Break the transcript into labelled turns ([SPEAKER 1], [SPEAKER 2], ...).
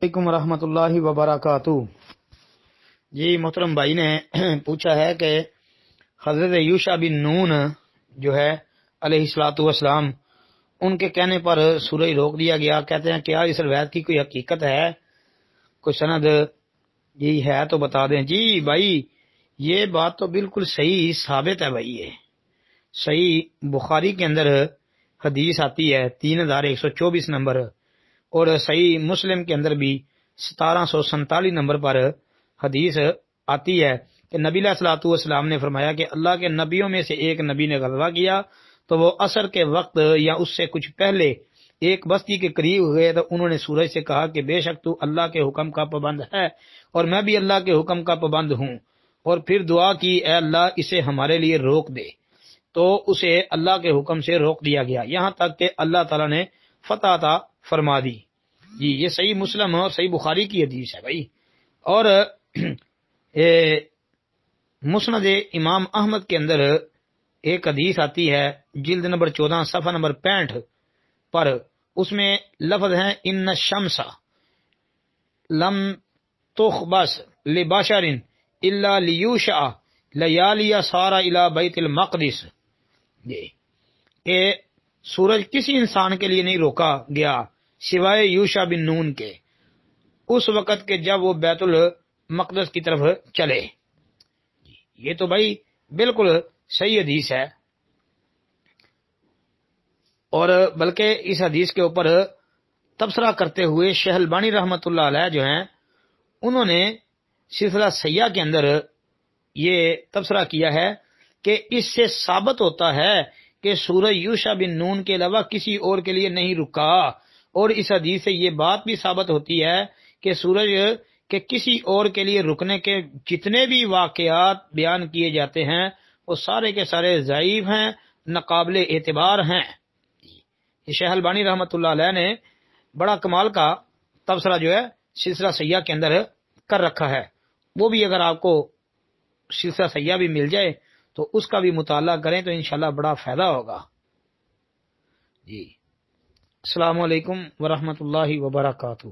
[SPEAKER 1] علیکم ورحمۃ اللہ وبرکاتہ۔ جی محترم بھائی نے پوچھا ہے کہ حضرت یوشع بن نون جو ہے علیہ الصلوۃ والسلام، ان کے کہنے پر سورج روک دیا گیا، کہتے ہیں کیا اس روایت کی کوئی حقیقت ہے، کوئی سند جی ہے تو بتا دیں۔ جی بھائی یہ بات تو بالکل صحیح ثابت ہے بھائی، یہ صحیح بخاری کے اندر حدیث آتی ہے 3124 نمبر، اور صحیح مسلم کے اندر بھی 1747 نمبر پر حدیث آتی ہے کہ نبی علیہ الصلوۃ والسلام نے فرمایا کہ اللہ کے نبیوں میں سے ایک نبی نے غزوہ کیا تو وہ عصر کے وقت یا اس سے کچھ پہلے ایک بستی کے قریب ہوئے تو انہوں نے سورج سے کہا کہ بے شک تو اللہ کے حکم کا پابند ہے اور میں بھی اللہ کے حکم کا پابند ہوں، اور پھر دعا کی اے اللہ اسے ہمارے لیے روک دے، تو اسے اللہ کے حکم سے روک دیا گیا یہاں تک کہ اللہ تعالیٰ نے فتح عطا فرما دی۔ جی یہ صحیح مسلم اور صحیح بخاری کی حدیث ہے بھائی۔ اور مسند امام احمد کے اندر ایک حدیث آتی ہے جلد نمبر 14 صفحہ نمبر 65 پر، اس میں لفظ ہیں ان الشمس لم تخبس لبشر الا لیوشع لیالی سارا الی بیت المقدس، کہ سورج کسی انسان کے لیے نہیں روکا گیا سوائے یوشع بن نون کے اس وقت کے جب وہ بیت المقدس کی طرف چلے۔ یہ تو بھائی بالکل صحیح حدیث ہے، اور بلکہ اس حدیث کے اوپر تبصرہ کرتے ہوئے شیخ البانی رحمۃ اللہ علیہ جو ہیں انہوں نے سلسلہ سیاح کے اندر یہ تبصرہ کیا ہے کہ اس سے ثابت ہوتا ہے کہ سورج یوشع بن نون کے علاوہ کسی اور کے لیے نہیں رکا، اور اس حدیث سے یہ بات بھی ثابت ہوتی ہے کہ سورج کے کسی اور کے لیے رکنے کے جتنے بھی واقعات بیان کیے جاتے ہیں وہ سارے کے سارے ضعیف ہیں، ناقابل اعتبار ہیں۔ شیخ البانی رحمۃ اللہ علیہ نے بڑا کمال کا تبصرہ جو ہے سلسلہ سیاح کے اندر کر رکھا ہے، وہ بھی اگر آپ کو سلسلہ سیاح بھی مل جائے تو اس کا بھی مطالعہ کریں تو انشاءاللہ بڑا فائدہ ہوگا۔ جی السلام علیکم ورحمۃ اللہ وبرکاتہ۔